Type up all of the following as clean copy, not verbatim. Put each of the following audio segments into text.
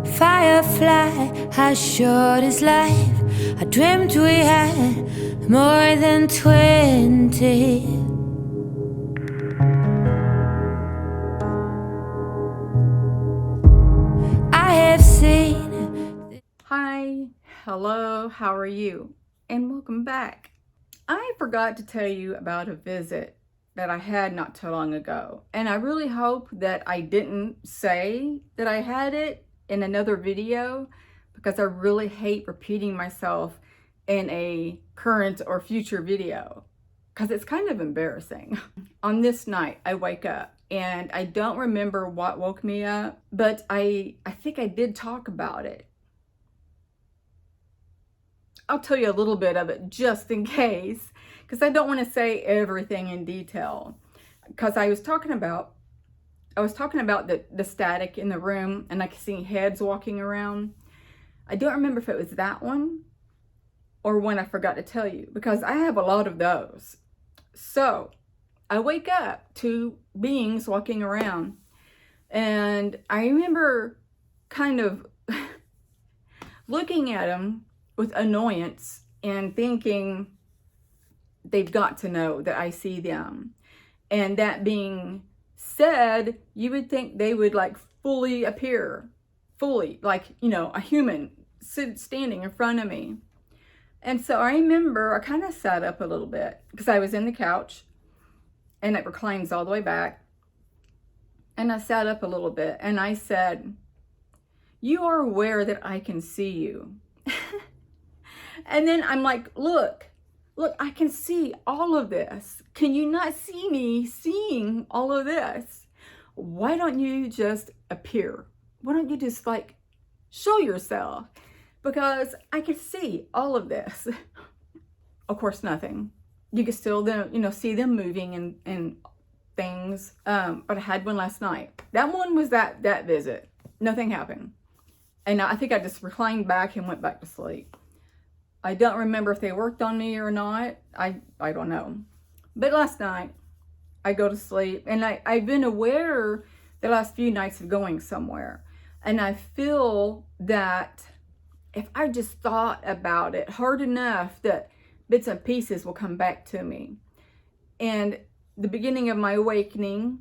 Firefly, how short is life? I dreamt we had more than 20. I have seen. Hi, hello, how are you? And welcome back. I forgot to tell you about a visit that I had not too long ago. And I really hope that I didn't say that I had it in another video, because I really hate repeating myself in a current or future video, because it's kind of embarrassing. On this night, I wake up and I don't remember what woke me up, but I think I did talk about it. I'll tell you a little bit of it just in case, because I don't want to say everything in detail. Because I was talking about the static in the room, and I could see heads walking around. I don't remember if it was that one or one I forgot to tell you, because I have a lot of those. So I wake up to beings walking around, and I remember kind of looking at them with annoyance and thinking they've got to know that I see them. And that being said, you would think they would like fully appear, fully, like, you know, a human standing in front of me. And so I remember I kind of sat up a little bit, because I was in the couch and it reclines all the way back. And I sat up a little bit and I said, "You are aware that I can see you." And then I'm like, look, I can see all of this. Can you not see me seeing all of this? Why don't you just appear? Why don't you just like show yourself? Because I can see all of this. Of course, nothing. You can still then, see them moving and things. But I had one last night. That one was that visit. Nothing happened. And I think I just reclined back and went back to sleep. I don't remember if they worked on me or not. I don't know. But last night, I go to sleep, and I've been aware the last few nights of going somewhere. And I feel that if I just thought about it hard enough, that bits and pieces will come back to me. And the beginning of my awakening,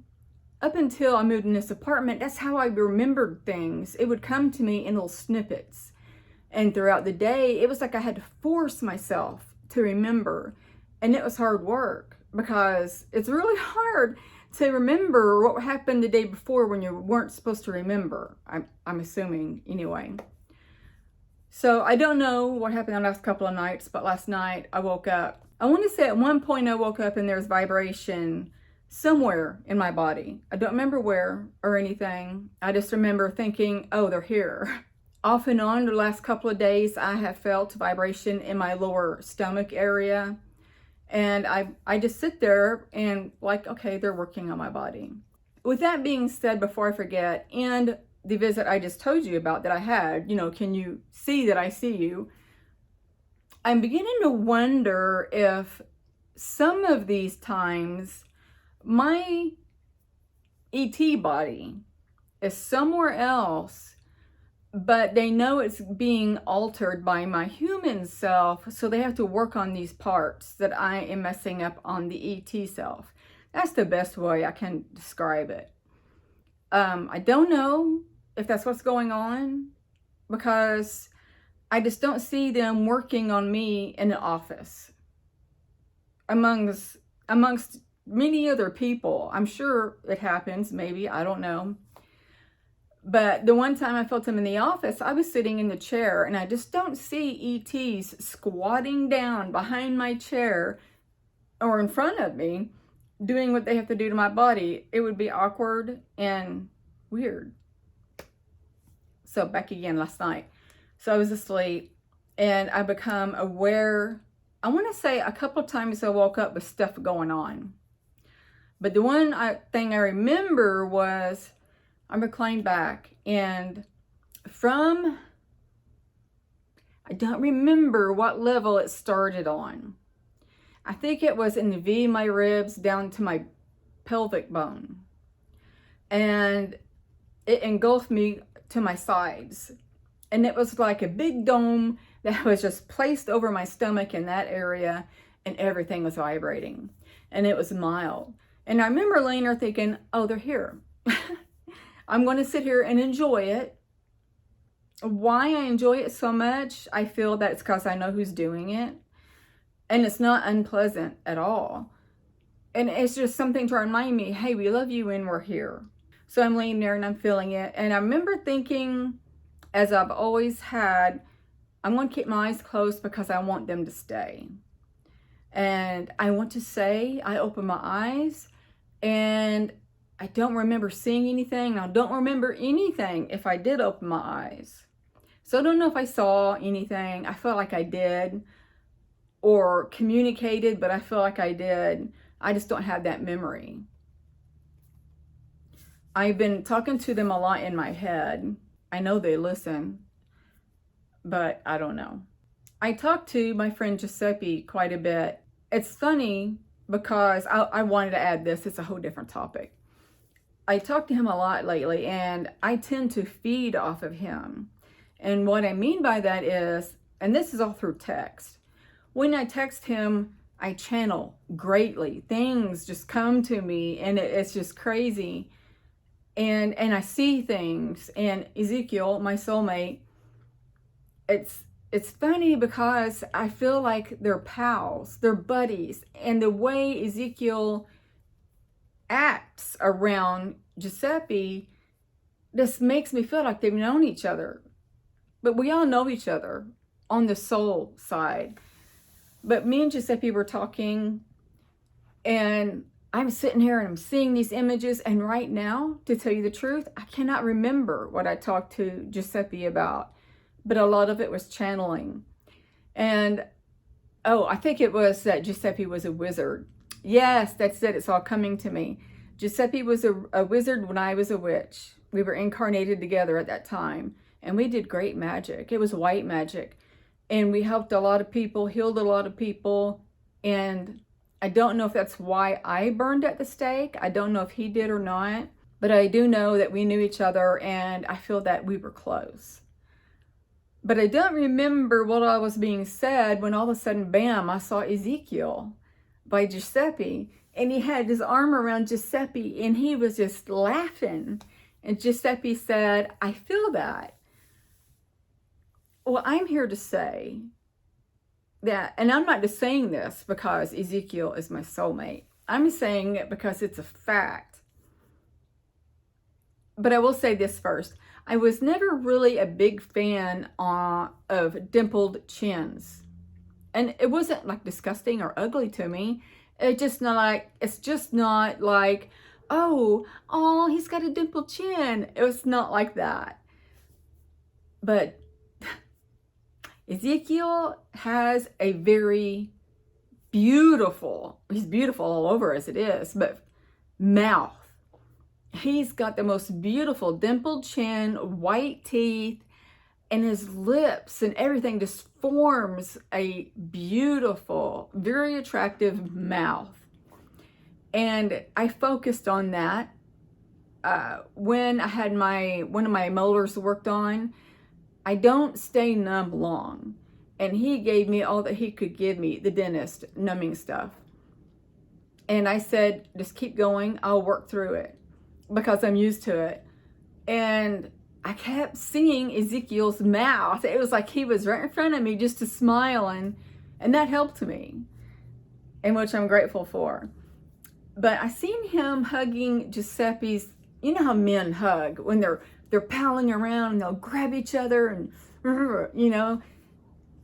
up until I moved in this apartment, that's how I remembered things. It would come to me in little snippets. And throughout the day, it was like I had to force myself to remember. And it was hard work, because it's really hard to remember what happened the day before when you weren't supposed to remember. I'm assuming, anyway. So I don't know what happened the last couple of nights, but last night I woke up. I want to say at one point I woke up and there's vibration somewhere in my body. I don't remember where or anything. I just remember thinking, oh, they're here. Off and on the last couple of days, I have felt vibration in my lower stomach area. And I just sit there and like, okay, they're working on my body. With that being said, before I forget, and the visit I just told you about that I had, can you see that I see you? I'm beginning to wonder if some of these times my ET body is somewhere else, but they know it's being altered by my human self, so they have to work on these parts that I am messing up on the ET self. That's the best way I can describe it. I don't know if that's what's going on, because I just don't see them working on me in the office amongst many other people. I'm sure it happens, maybe, I don't know. But the one time I felt them in the office, I was sitting in the chair, and I just don't see ETs squatting down behind my chair or in front of me doing what they have to do to my body. It would be awkward and weird. So back again last night. So I was asleep, and I become aware. I want to say a couple of times I woke up with stuff going on. But the one thing I remember was I reclined back, and I don't remember what level it started on. I think it was in the V of my ribs down to my pelvic bone. And it engulfed me to my sides. And it was like a big dome that was just placed over my stomach in that area, and everything was vibrating. And it was mild. And I remember laying there thinking, oh, they're here. I'm going to sit here and enjoy it. Why I enjoy it so much, I feel that it's because I know who's doing it. And it's not unpleasant at all. And it's just something to remind me, hey, we love you and we're here. So I'm laying there and I'm feeling it. And I remember thinking, as I've always had, I'm going to keep my eyes closed because I want them to stay. And I want to say, I open my eyes and I don't remember seeing anything. I don't remember anything if I did open my eyes. So I don't know if I saw anything. I felt like I did, or communicated, but I feel like I did. I just don't have that memory. I've been talking to them a lot in my head. I know they listen, but I don't know. I talked to my friend Giuseppe quite a bit. It's funny because I wanted to add this. It's a whole different topic. I talked to him a lot lately, and I tend to feed off of him. And what I mean by that is, and this is all through text, when I text him, I channel greatly. Things just come to me, and it's just crazy. And I see things. And Ezekiel, my soulmate, it's funny because I feel like they're pals, they're buddies. And the way Ezekiel acts around Giuseppe just makes me feel like they've known each other. But we all know each other on the soul side. But me and Giuseppe were talking, and I'm sitting here and I'm seeing these images. And right now, to tell you the truth, I cannot remember what I talked to Giuseppe about. But a lot of it was channeling. And, oh, I think it was that Giuseppe was a wizard. Yes, that's it. It's all coming to me. Giuseppe was a wizard when I was a witch. We were incarnated together at that time. And we did great magic. It was white magic. And we helped a lot of people, healed a lot of people. And I don't know if that's why I burned at the stake. I don't know if he did or not. But I do know that we knew each other, and I feel that we were close. But I don't remember what all was being said when all of a sudden, bam, I saw Ezekiel by Giuseppe. And he had his arm around Giuseppe, and he was just laughing. And Giuseppe said, I feel that. Well, I'm here to say that, and I'm not just saying this because Ezekiel is my soulmate. I'm saying it because it's a fact. But I will say this first. I was never really a big fan of dimpled chins. And it wasn't like disgusting or ugly to me. It's just not like, oh, he's got a dimpled chin. It was not like that. But Ezekiel has a very beautiful, he's beautiful all over as it is, but mouth. He's got the most beautiful dimpled chin, white teeth, and his lips and everything just forms a beautiful, very attractive mouth. And I focused on that when I had one of my molars worked on. I don't stay numb long. And he gave me all that he could give me, the dentist, numbing stuff. And I said, just keep going. I'll work through it because I'm used to it. And I kept seeing Ezekiel's mouth. It was like he was right in front of me just to smile. And that helped me, and which I'm grateful for. But I seen him hugging Giuseppe's, you know how men hug when they're palling around and they'll grab each other and, you know,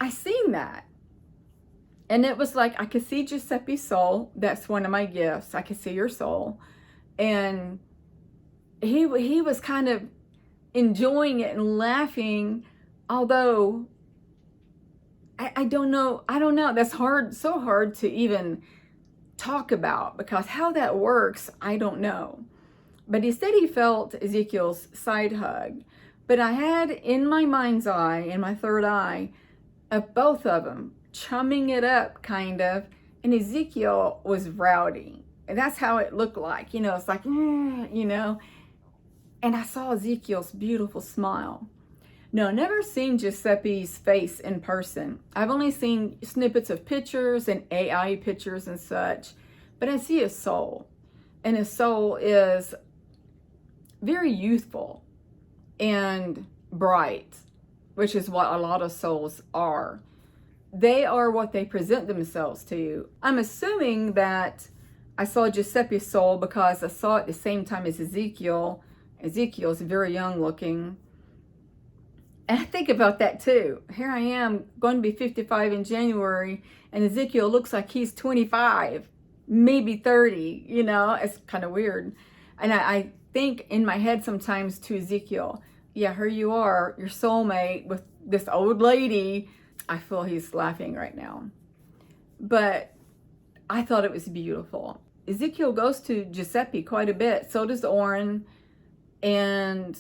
I seen that. And it was like, I could see Giuseppe's soul. That's one of my gifts. I could see your soul. And he was kind of enjoying it and laughing, although I don't know. That's hard, so hard to even talk about, because how that works, I don't know. But he said he felt Ezekiel's side hug. But I had in my mind's eye, in my third eye, of both of them chumming it up, kind of. And Ezekiel was rowdy. And that's how it looked like. You know, it's like, you know. and I saw Ezekiel's beautiful smile. No, never seen Giuseppe's face in person. I've only seen snippets of pictures and AI pictures and such, but I see his soul. And his soul is very youthful and bright, which is what a lot of souls are. They are what they present themselves to you. I'm assuming that I saw Giuseppe's soul because I saw it at the same time as Ezekiel. Ezekiel's very young looking. And I think about that too. Here I am going to be 55 in January, and Ezekiel looks like he's 25, maybe 30, you know, it's kind of weird. And I think in my head sometimes to Ezekiel, yeah, here you are, your soulmate with this old lady. I feel he's laughing right now. But I thought it was beautiful. Ezekiel goes to Giuseppe quite a bit. So does Oren. And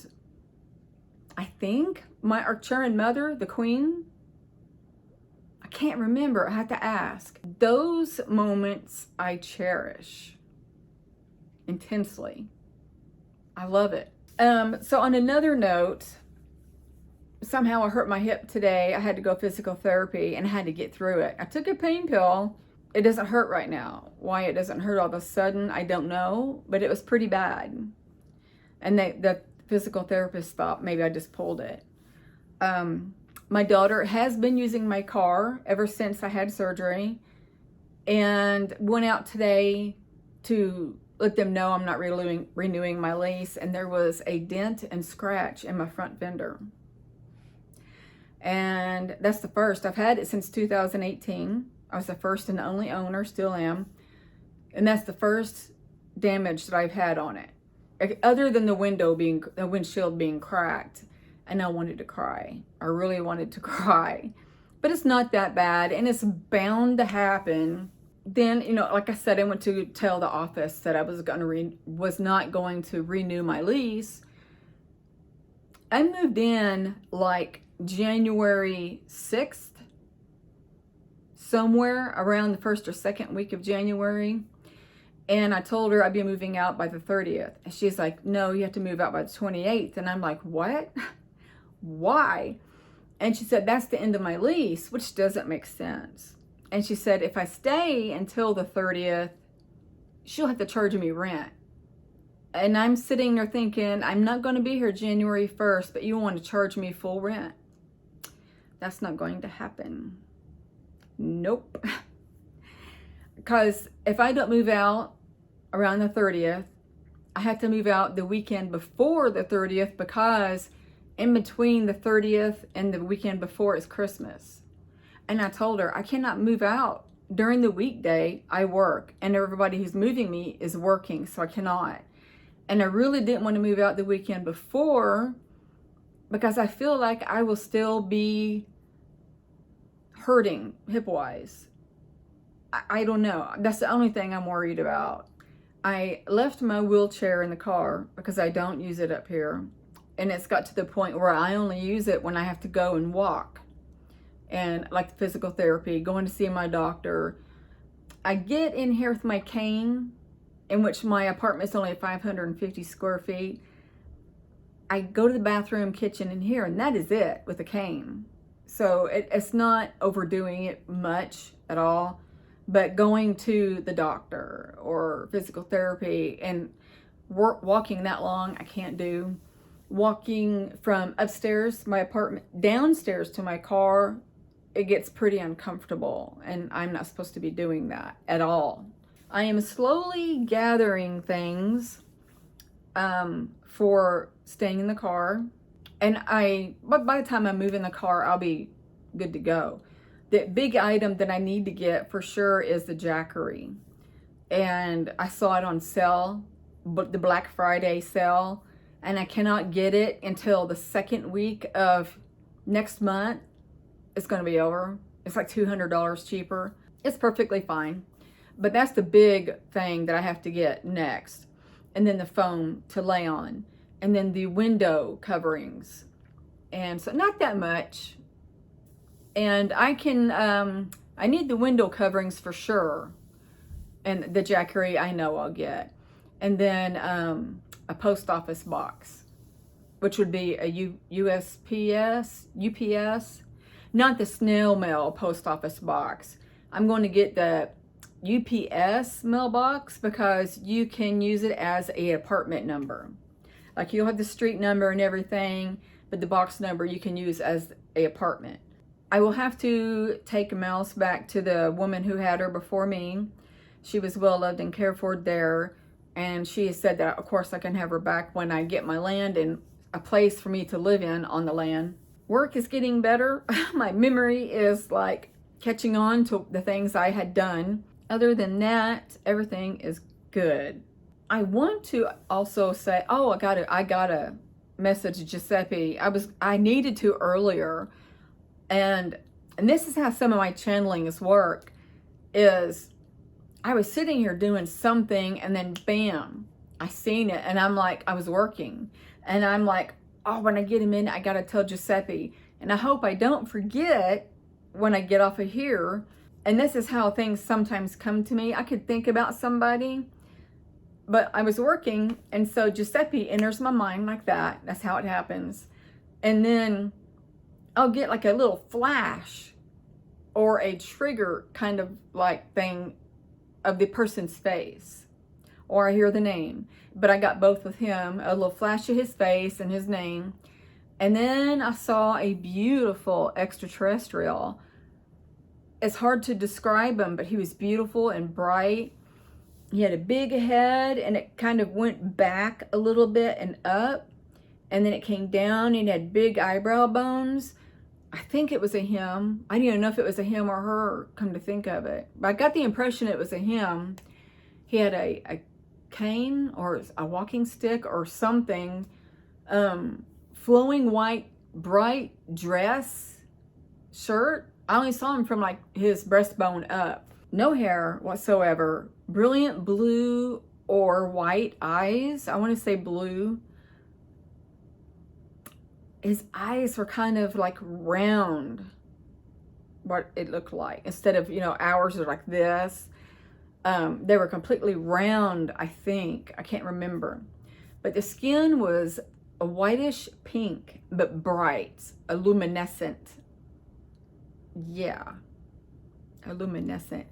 I think my Arcturian mother, the queen, I can't remember. I have to ask. Those moments I cherish intensely. I love it. So on another note, somehow I hurt my hip today. I had to go physical therapy and I had to get through it. I took a pain pill. It doesn't hurt right now. Why it doesn't hurt all of a sudden, I don't know, but it was pretty bad. And the physical therapist thought maybe I just pulled it. My daughter has been using my car ever since I had surgery, and went out today to let them know I'm not renewing my lease, and there was a dent and scratch in my front fender. And that's the first. I've had it since 2018. I was the first and only owner, still am. And that's the first damage that I've had on it. Other than the windshield being cracked. And I wanted to cry. I really wanted to cry. But it's not that bad, and it's bound to happen. Then, you know, like I said, I went to tell the office that I was not going to renew my lease. I moved in like January 6th, somewhere around the first or second week of January. And I told her I'd be moving out by the 30th. And she's like, no, you have to move out by the 28th. And I'm like, what? Why? And she said, that's the end of my lease, which doesn't make sense. And she said, if I stay until the 30th, she'll have to charge me rent. And I'm sitting there thinking, I'm not going to be here January 1st, but you want to charge me full rent. That's not going to happen. Nope. Because if I don't move out around the 30th, I have to move out the weekend before the 30th, because in between the 30th and the weekend before is Christmas. And I told her I cannot move out during the weekday. I work, and everybody who's moving me is working, so I cannot. And I really didn't want to move out the weekend before, because I feel like I will still be hurting hip-wise. I don't know. That's the only thing I'm worried about. I left my wheelchair in the car because I don't use it up here. And it's got to the point where I only use it when I have to go and walk. And like the physical therapy, going to see my doctor. I get in here with my cane, in which my apartment's only 550 square feet. I go to the bathroom, kitchen, and here, and that is it with a cane. So it's not overdoing it much at all. But going to the doctor or physical therapy and walking that long, I can't do. Walking from upstairs, my apartment, downstairs to my car, it gets pretty uncomfortable, and I'm not supposed to be doing that at all. I am slowly gathering things for staying in the car, and but by the time I move in the car, I'll be good to go. The big item that I need to get for sure is the jackery, and I saw it on sale, but the Black Friday sale, and I cannot get it until the second week of next month. It's going to be over. It's like $200 cheaper. It's perfectly fine. But that's the big thing that I have to get next. And then the foam to lay on. And then the window coverings. And so not that much. And I need the window coverings for sure. And the jackery I know I'll get. And then a post office box. which would be a UPS, not the snail mail post office box. I'm going to get the UPS mailbox because you can use it as a apartment number. Like you'll have the street number and everything, but the box number you can use as a apartment. I will have to take Mouse back to the woman who had her before me. She was well loved and cared for there, and she has said that of course I can have her back when I get my land and a place for me to live in on the land. Work is getting better. My memory is like catching on to the things I had done. Other than that, everything is good. I want to also say, oh, I gotta message Giuseppe. I needed to earlier, and this is how some of my channelings work. Is I was sitting here doing something, and then bam, I seen it, and I'm like, I was working, and I'm like, oh, when I get him in, I gotta tell Giuseppe, and I hope I don't forget when I get off of here. And this is how things sometimes come to me. I could think about somebody, but I was working, and so Giuseppe enters my mind like that. That's how it happens. And then I'll get like a little flash or a trigger kind of like thing of the person's face, or I hear the name. But I got both with him, a little flash of his face and his name. And then I saw a beautiful extraterrestrial. It's hard to describe him, but he was beautiful and bright. He had a big head, and it kind of went back a little bit and up, and then it came down, and he had big eyebrow bones. I think it was a him. I didn't even know if it was a him or her, come to think of it. But I got the impression it was a him. He had a cane or a walking stick or something, flowing white, bright dress, shirt. I only saw him from like his breastbone up. No hair whatsoever. Brilliant blue or white eyes. I want to say blue. His eyes were kind of like round, what it looked like. Instead of, ours are like this. They were completely round, I think. I can't remember. But the skin was a whitish pink, but bright, a luminescent. Yeah, a luminescent.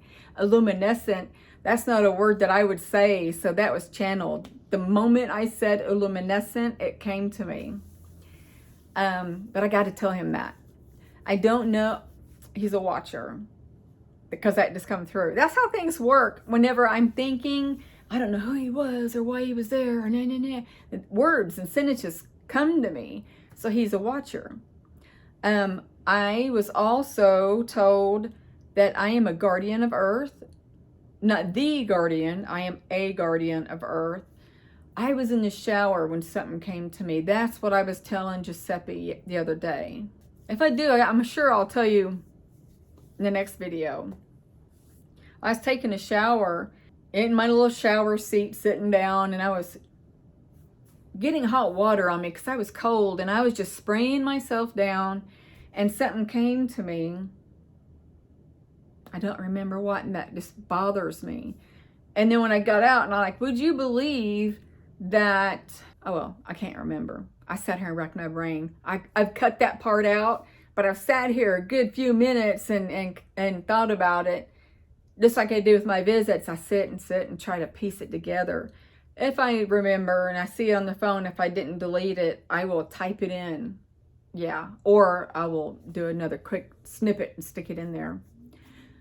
That's not a word that I would say, so that was channeled. The moment I said luminescent, it came to me. But I got to tell him that. I don't know. He's a watcher, because that just come through. That's how things work. Whenever I'm thinking, I don't know who he was or why he was there, or words and sentences come to me. So he's a watcher. I was also told that I am a guardian of Earth. Not the guardian, I am a guardian of Earth. I was in the shower when something came to me. That's what I was telling Giuseppe the other day. If I do, I'm sure I'll tell you in the next video. I was taking a shower in my little shower seat, sitting down, and I was getting hot water on me because I was cold, and I was just spraying myself down, and something came to me. I don't remember what, and that just bothers me. And then when I got out, and I'm like, would you believe that, oh well, I can't remember. I sat here and racked my brain. I've cut that part out, but I've sat here a good few minutes and thought about it. Just like I do with my visits, I sit and try to piece it together. If I remember and I see it on the phone, if I didn't delete it, I will type it in. Yeah, or I will do another quick snippet and stick it in there.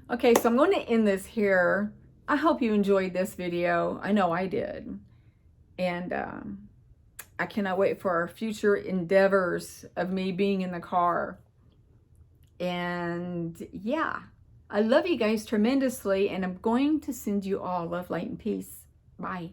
Okay, so I'm going to end this here. I hope you enjoyed this video. I know I did. And I cannot wait for our future endeavors of me being in the car. And yeah, I love you guys tremendously, and I'm going to send you all love, light, and peace. Bye.